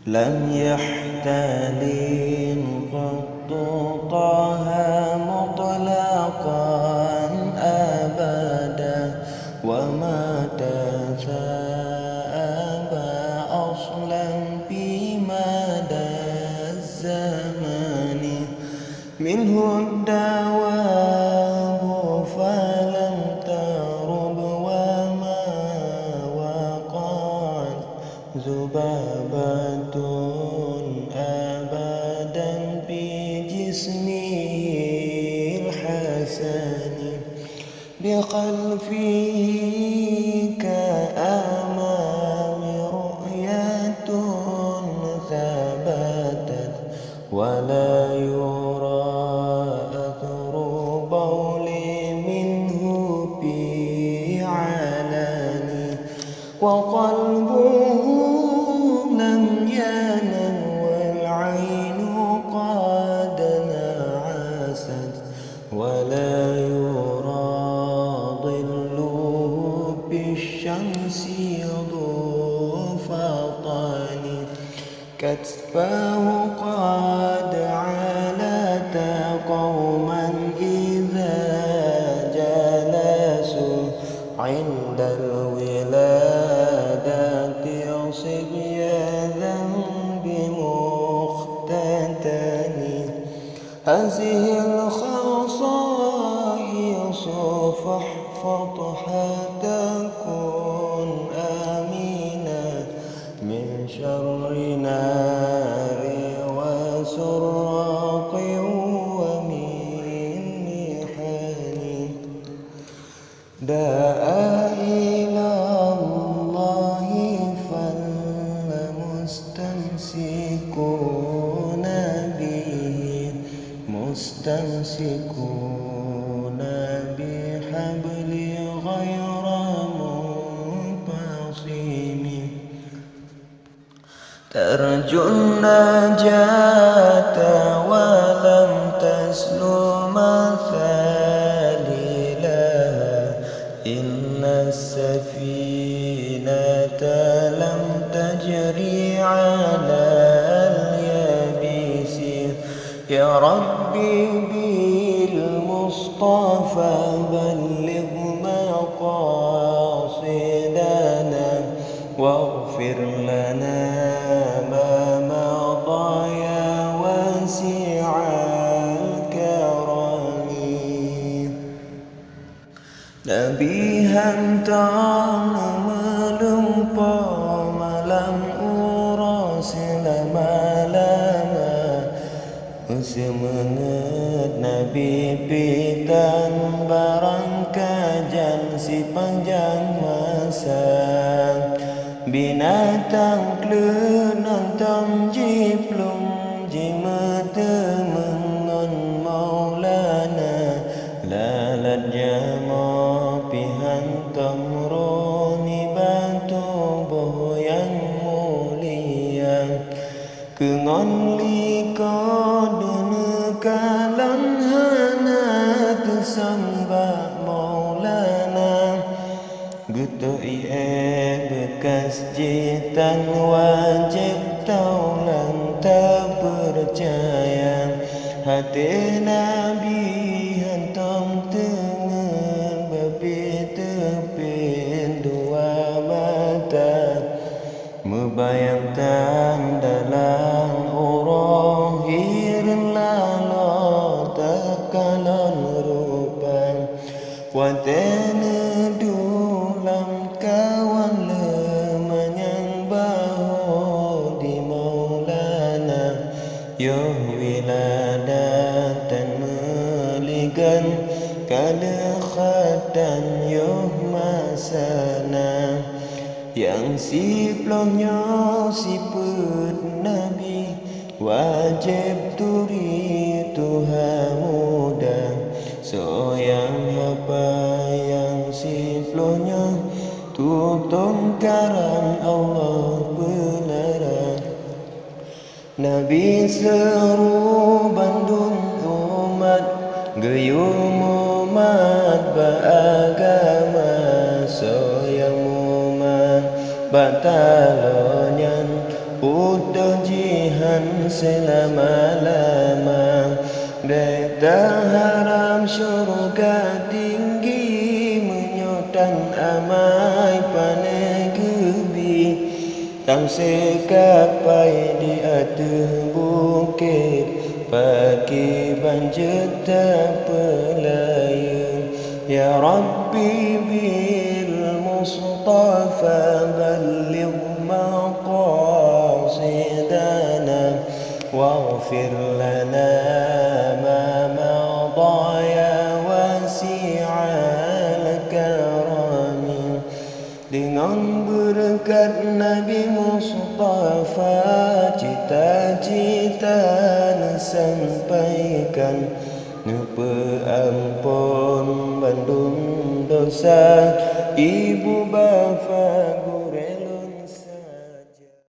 لم يحتلم قط طه مطلقا أبدا وما تثاءب أصلا في مدى الزمان منه الدواب فلم ترب وما وقعت ذبابة أبدا في جسمه الحسن بخلفه كأمام رؤية ثبتت ولا يرى أثر بول منه في علن وقلبه لم ينم والعين قد نعست ولا يرى ظله بالشمس ذو فطن كتفاه قد علت قوما إذا جلسوا عند الولادة صبيا ذنب مختتن هذه الخصائص فاحفظها تكن آمنا من شر نار وسراق ومن محن داء إلى الله فالمستمسكون به مستمسكون بحبل غير منفصم ترجو النجاة ولم تسلم ثاللها إن السفينة لم تجري على اليابس يا ربي بالمصطفى بلغ مقاصدنا واغفر لنا ما مضى يا واسع الكرم نبيها melempah malam uras lama-lama semenit Nabi pitan barang kajan si panjang masa binatang klenan tam jiplum jimata mengon maulana lalat jama pihan tamroni batu boh yang mulia kengon liko denekalan hana kesambah maulana gutu bekas jitan wajib taulan tak percaya hati Nabi hantam tengen babi tepin dua mata membayangkan dalam orang hirin lalu tekalan rupa watene dulam kawan lemanyang bahu di maulana yo wiladatan meligan kada khatan yo masana yang siplohnya siput Nabi wajib turi Tuhan muda soyang apa yang siplohnya tutung karang Allah belarang Nabi seru bandung umat gayung umat beragama soyang umat batalonyan putus jihan selama-lama. Beta harap syurga tinggi menyutan amai panegebi. Tang sekapai di atas bukit pagi banjir tak pelayang. Ya Rabbi bil Mustafa balligh maqasidana waghfir lana ma madha ya wasi'al karami. Dengan berkat Nabi Mustafa cita-cita sampaikan. Nupa ampun bandung dosa ibu bapa.